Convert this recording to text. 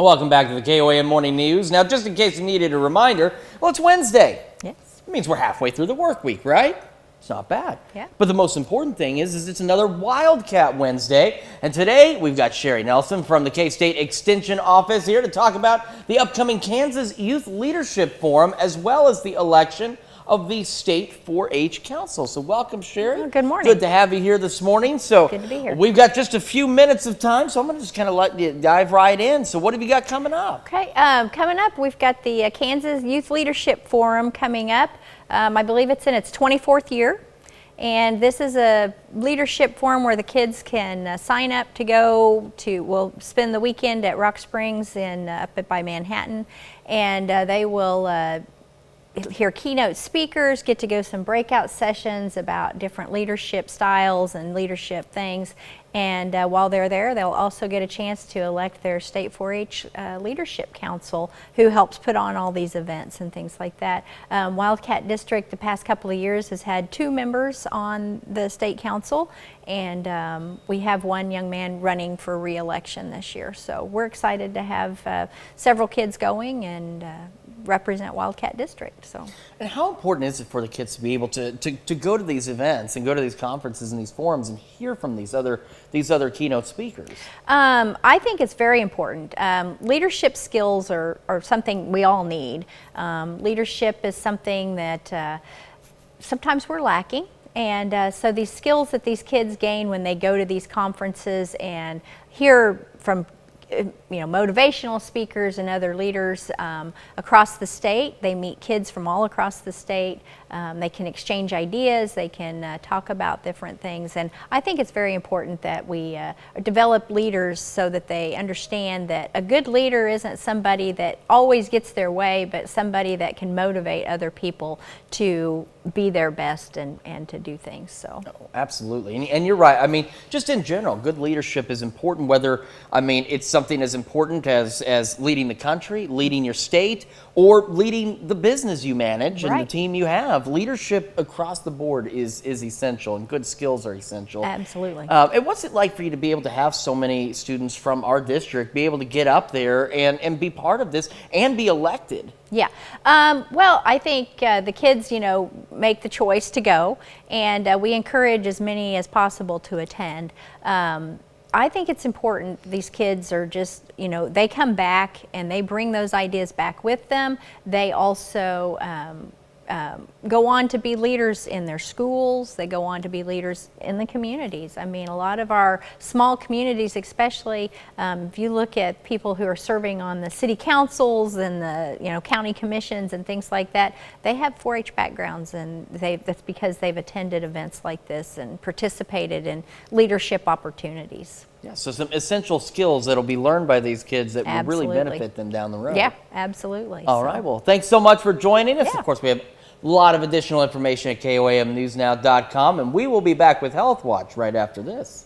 Welcome back to the KOAM Morning News. Now, just in case you needed a reminder, well, it's Wednesday. Yes. It means we're halfway through the work week, right? It's not bad. Yeah. But the most important thing is it's another Wildcat Wednesday. And today we've got Sherry Nelson from the K-State Extension Office here to talk about the upcoming Kansas Youth Leadership Forum as well as the election of the State 4-H Council. So welcome, Sherry. Good morning. Good to have you here this morning. So good to be here. We've got just a few minutes of time, so I'm going to just kind of let you dive right in. So what have you got coming up? Okay, coming up, we've got the Kansas Youth Leadership Forum coming up. I believe it's in its 24th year. And this is a leadership forum where the kids can sign up to go to, we'll spend the weekend at Rock Springs up by Manhattan. And they will hear keynote speakers, get to go some breakout sessions about different leadership styles and leadership things. And while they're there, they'll also get a chance to elect their State 4-H Leadership Council, who helps put on all these events and things like that. Wildcat District, the past couple of years, has had 2 members on the State Council, and we have one young man running for re-election this year. So we're excited to have several kids going and represent Wildcat District. So. And how important is it for the kids to be able to go to these events and go to these conferences and these forums and hear from these other keynote speakers? I think it's very important. Leadership skills are something we all need. Leadership is something that sometimes we're lacking. And so these skills that these kids gain when they go to these conferences and hear from motivational speakers and other leaders across the state. They meet kids from all across the state. They can exchange ideas. They can talk about different things. And I think it's very important that we develop leaders so that they understand that a good leader isn't somebody that always gets their way, but somebody that can motivate other people to be their best and to do things. So. Oh, absolutely. And you're right. I mean, just in general, good leadership is important, whether, it's something as important as leading the country, leading your state, or leading the business you manage and the team you have. Leadership across the board is essential, and good skills are essential. Absolutely. And what's it like for you to be able to have so many students from our district be able to get up there and be part of this and be elected? Yeah. Well, I think the kids, make the choice to go, and we encourage as many as possible to attend. I think it's important these kids are just, they come back and they bring those ideas back with them. They also go on to be leaders in their schools. They go on to be leaders in the communities. I mean, a lot of our small communities, especially if you look at people who are serving on the city councils and the county commissions and things like that, they have 4-H backgrounds, and that's because they've attended events like this and participated in leadership opportunities. Yeah, so some essential skills that'll be learned by these kids that will really benefit them down the road. Yeah, absolutely. All right, well, thanks so much for joining us. Yeah. Of course, we have a lot of additional information at KOAMnewsnow.com, and we will be back with Health Watch right after this.